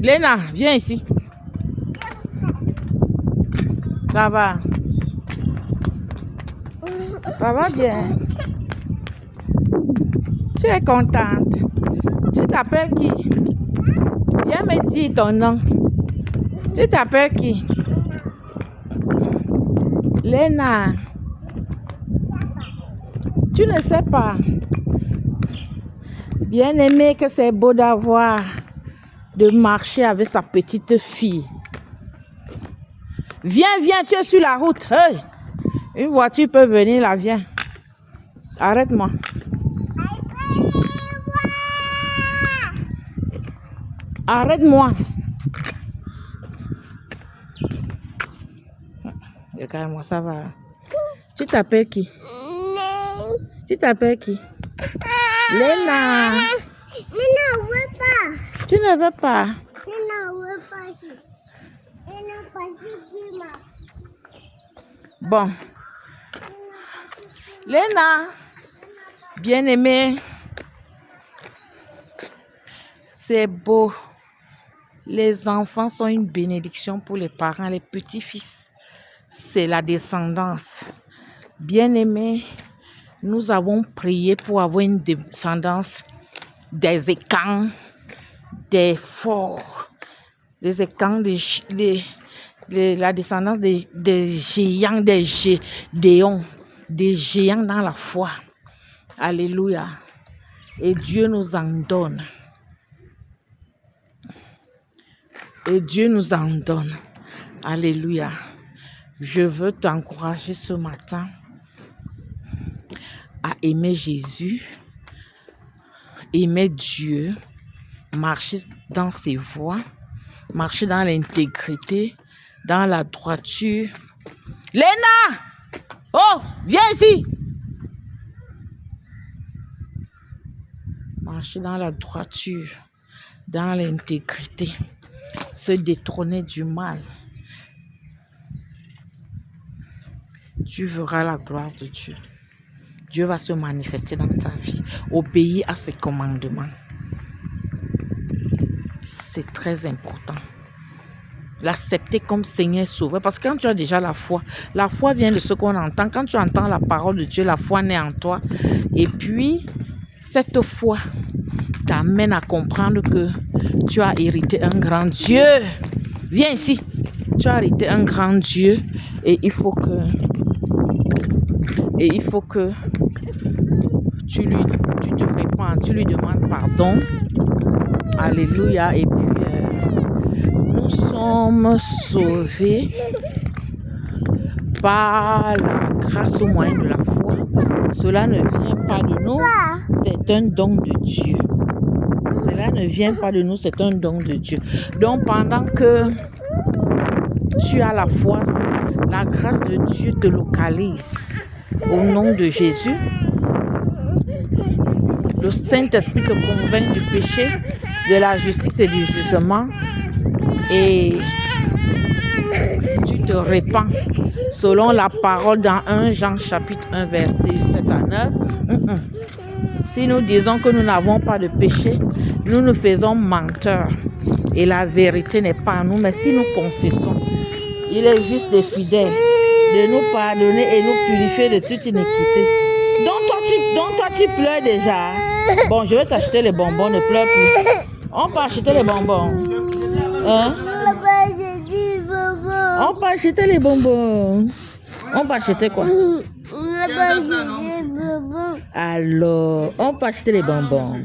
Léna, viens ici. Ça va? Ça va bien? Tu es contente? Tu t'appelles qui? Viens me dire ton nom. Tu t'appelles qui? Léna. Tu ne sais pas. Bien aimé que c'est beau d'avoir de marcher avec sa petite fille. Viens, tu es sur la route. Hey! Une voiture peut venir là, viens. Arrête-moi. Arrête-moi. Regarde-moi, ça va. Tu t'appelles qui? Tu t'appelles qui? Léna. Léna, ne veut pas. Tu ne veux pas? Léna, ne veut pas. Léna, pas. Bon. Léna, bien-aimée, c'est beau. Les enfants sont une bénédiction pour les parents, les petits-fils. C'est la descendance. Bien-aimée, nous avons prié pour avoir une descendance des écans, des forts, des écans, la descendance des géants, des gédéons, des géants dans la foi. Alléluia. Et Dieu nous en donne. Et Dieu nous en donne. Alléluia. Je veux t'encourager ce matin à aimer Jésus, aimer Dieu, marcher dans ses voies, marcher dans l'intégrité, dans la droiture. Léna! Oh, viens ici! Marcher dans la droiture, dans l'intégrité, se détrôner du mal. Tu verras la gloire de Dieu. Dieu va se manifester dans ta vie. Obéis à ses commandements. C'est très important. L'accepter comme Seigneur Sauveur. Parce que quand tu as déjà la foi vient de ce qu'on entend. Quand tu entends la parole de Dieu, la foi naît en toi. Et puis, cette foi t'amène à comprendre que tu as hérité un grand Dieu. Viens ici. Tu as hérité un grand Dieu. Et il faut que tu te répands, tu lui demandes pardon. Alléluia. Et puis, nous sommes sauvés par la grâce au moyen de la foi. Cela ne vient pas de nous, c'est un don de Dieu. Cela ne vient pas de nous, c'est un don de Dieu. Donc, pendant que tu as la foi, la grâce de Dieu te localise. Au nom de Jésus, le Saint-Esprit te convainc du péché, de la justice et du jugement. Et tu te répands selon la parole dans 1 Jean chapitre 1 verset 7 à 9. Si nous disons que nous n'avons pas de péché, nous nous faisons menteurs. Et la vérité n'est pas en nous. Mais si nous confessons, il est juste et fidèle de nous pardonner et nous purifier de toute iniquité. Donc toi tu pleures déjà. Bon, je vais t'acheter les bonbons, ne pleure plus. On peut acheter les bonbons. Hein? On peut acheter les bonbons. On peut acheter quoi? Alors, on peut acheter les bonbons.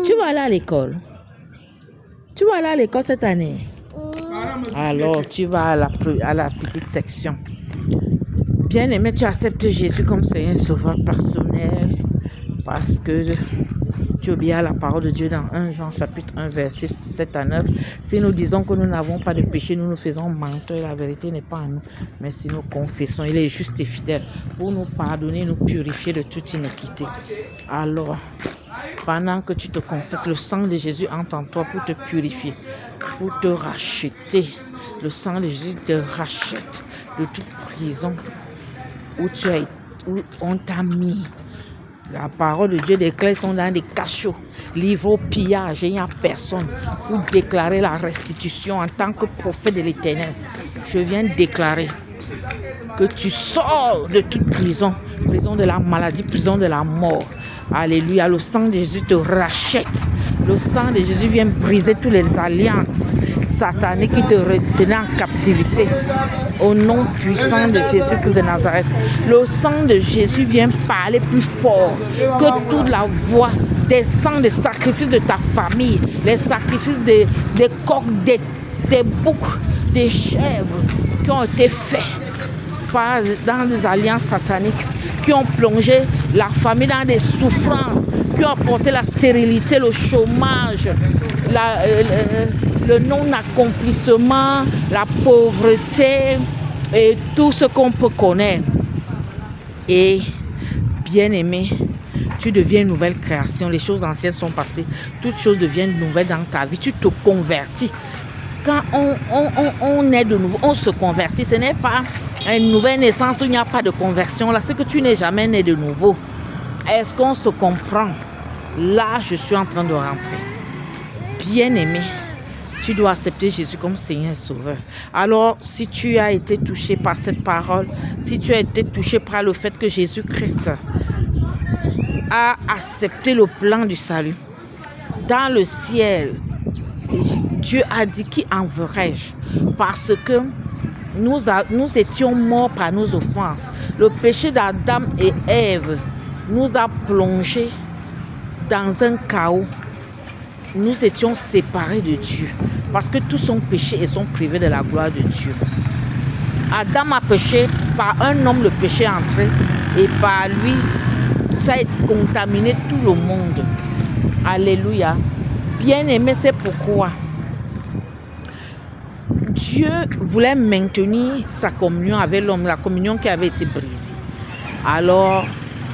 Tu vas aller à l'école? Tu vas aller à l'école cette année? Alors, tu vas à la petite section. Bien aimé, tu acceptes Jésus comme Seigneur Sauveur personnel parce que tu obéis à la parole de Dieu dans 1 Jean chapitre 1 verset 7 à 9. Si nous disons que nous n'avons pas de péché, nous nous faisons mentir. La vérité n'est pas en nous. Mais si nous confessons, il est juste et fidèle pour nous pardonner, nous purifier de toute iniquité. Alors, pendant que tu te confesses, le sang de Jésus entre en toi pour te purifier, pour te racheter. Le sang de Jésus te rachète de toute prison où on t'a mis. La parole de Dieu déclare, ils sont dans des cachots, livrés au pillage, et il n'y a personne pour déclarer la restitution en tant que prophète de l'Éternel. Je viens déclarer que tu sors de toute prison, prison de la maladie, prison de la mort. Alléluia, le sang de Jésus te rachète. Le sang de Jésus vient briser toutes les alliances sataniques qui te retenaient en captivité. Au nom puissant de Jésus-Christ de Nazareth, le sang de Jésus vient parler plus fort que toute la voix des sangs de sacrifices de ta famille, les sacrifices des coqs, des boucs, des chèvres qui ont été faits dans des alliances sataniques, qui ont plongé la famille dans des souffrances, qui ont apporté la stérilité, le chômage, le non-accomplissement, la pauvreté et tout ce qu'on peut connaître. Et bien-aimé, tu deviens une nouvelle création. Les choses anciennes sont passées. Toutes choses deviennent nouvelles dans ta vie. Tu te convertis. Quand on est de nouveau, on se convertit. Ce n'est pas une nouvelle naissance où il n'y a pas de conversion. Là, c'est que tu n'es jamais né de nouveau. Est-ce qu'on se comprend? Là, je suis en train de rentrer. Bien-aimé, tu dois accepter Jésus comme Seigneur et Sauveur. Alors, si tu as été touché par cette parole, si tu as été touché par le fait que Jésus-Christ a accepté le plan du salut, dans le ciel, Dieu a dit: qui enverrai-je? Parce que nous étions morts par nos offenses. Le péché d'Adam et Ève nous a plongés dans un chaos. Nous étions séparés de Dieu parce que tous ont péché et sont privés de la gloire de Dieu. Adam a péché, par un homme le péché est entré et par lui ça a contaminé tout le monde. Alléluia. Bien-aimé, c'est pourquoi Dieu voulait maintenir sa communion avec l'homme, la communion qui avait été brisée. Alors,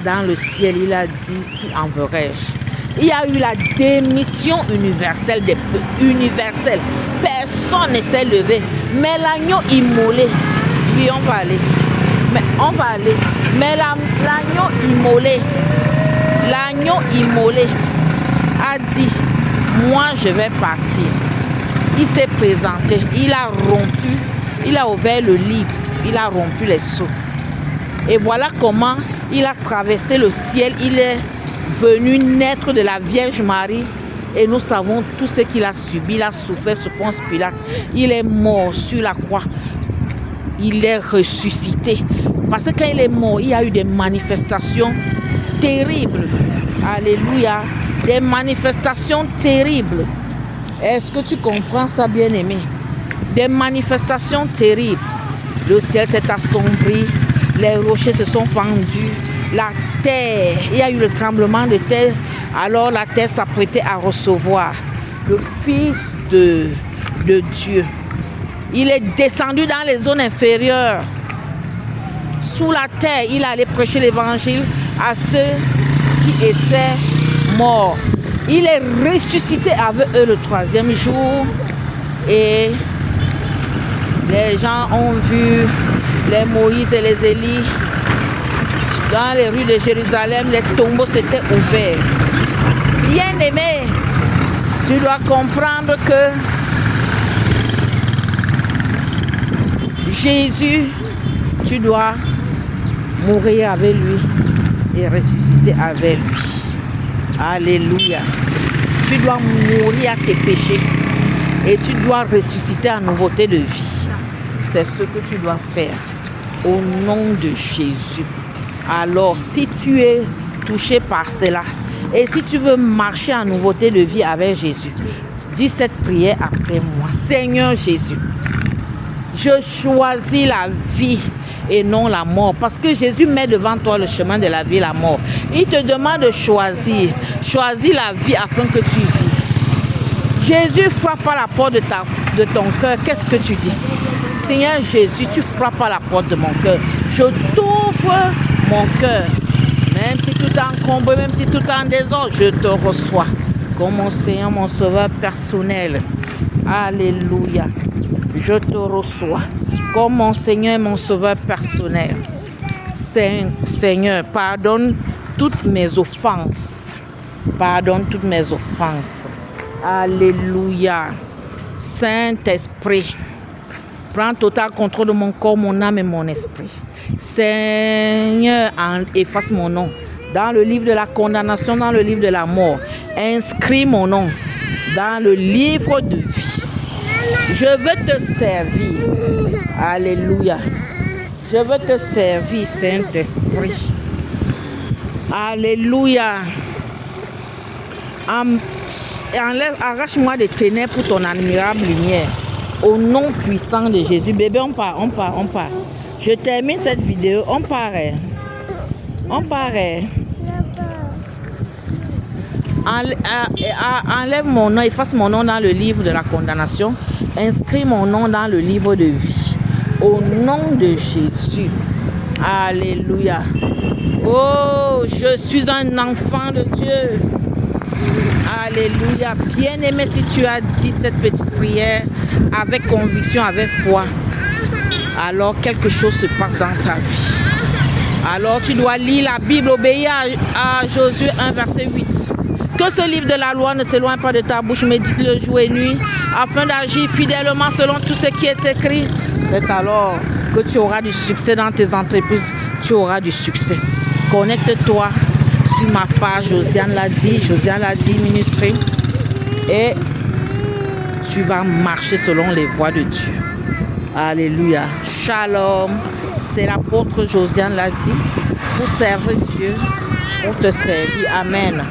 dans le ciel, il a dit: qui enverrai-je? Il y a eu la démission universelle des peuples, universelle. Personne ne s'est levé. Mais l'agneau immolé, oui, on va aller. Mais on va aller. Mais l'agneau immolé a dit: moi, je vais partir. Il s'est présenté, il a rompu, il a ouvert le livre, il a rompu les sceaux. Et voilà comment il a traversé le ciel. Il est venu naître de la Vierge Marie. Et nous savons tout ce qu'il a subi. Il a souffert sous Ponce Pilate. Il est mort sur la croix. Il est ressuscité. Parce que quand il est mort, il y a eu des manifestations terribles. Alléluia. Des manifestations terribles. Est-ce que tu comprends ça, bien-aimé? Des manifestations terribles. Le ciel s'est assombri. Les rochers se sont fendus. La terre, il y a eu le tremblement de terre. Alors la terre s'apprêtait à recevoir le Fils de Dieu. Il est descendu dans les zones inférieures. Sous la terre, il allait prêcher l'évangile à ceux qui étaient morts. Il est ressuscité avec eux le 3e jour. Et les gens ont vu les Moïse et les Élie. Dans les rues de Jérusalem, les tombeaux s'étaient ouverts. Bien-aimé, tu dois comprendre que Jésus, tu dois mourir avec lui et ressusciter avec lui. Alléluia. Tu dois mourir à tes péchés et tu dois ressusciter en nouveauté de vie. C'est ce que tu dois faire au nom de Jésus. Alors, si tu es touché par cela et si tu veux marcher en nouveauté de vie avec Jésus, dis cette prière après moi. Seigneur Jésus, je choisis la vie et non la mort. Parce que Jésus met devant toi le chemin de la vie et la mort. Il te demande de choisir. Choisis la vie afin que tu vis. Jésus frappe à la porte de ton cœur. Qu'est-ce que tu dis? Seigneur Jésus, tu frappes à la porte de mon cœur. Je t'ouvre mon cœur. Même si tout est encombré, même si tout est en désordre, je te reçois comme mon Seigneur, mon Sauveur personnel. Alléluia. Je te reçois comme mon Seigneur et mon Sauveur personnel. Seigneur, pardonne toutes mes offenses. Pardonne toutes mes offenses. Alléluia. Saint-Esprit, prends total contrôle de mon corps, mon âme et mon esprit. Seigneur, efface mon nom dans le livre de la condamnation, dans le livre de la mort. Inscris mon nom dans le livre de vie. Je veux te servir. Alléluia. Je veux te servir, Saint-Esprit. Alléluia. Arrache-moi des ténèbres pour ton admirable lumière. Au nom puissant de Jésus. Bébé, on part. Je termine cette vidéo. On part. Enlève mon nom, efface mon nom dans le livre de la condamnation. Inscris mon nom dans le livre de vie. Au nom de Jésus. Alléluia. Oh, je suis un enfant de Dieu. Alléluia. Bien-aimé, si tu as dit cette petite prière avec conviction, avec foi, alors quelque chose se passe dans ta vie. Alors tu dois lire la Bible, obéir à Josué 1, verset 8. Que ce livre de la loi ne s'éloigne pas de ta bouche, médite-le jour et nuit, afin d'agir fidèlement selon tout ce qui est écrit. C'est alors que tu auras du succès dans tes entreprises, tu auras du succès. Connecte-toi sur ma page, Josiane l'a dit ministry, et tu vas marcher selon les voies de Dieu. Alléluia. Shalom. C'est l'apôtre Josiane l'a dit, pour servir Dieu, pour te servir. Amen.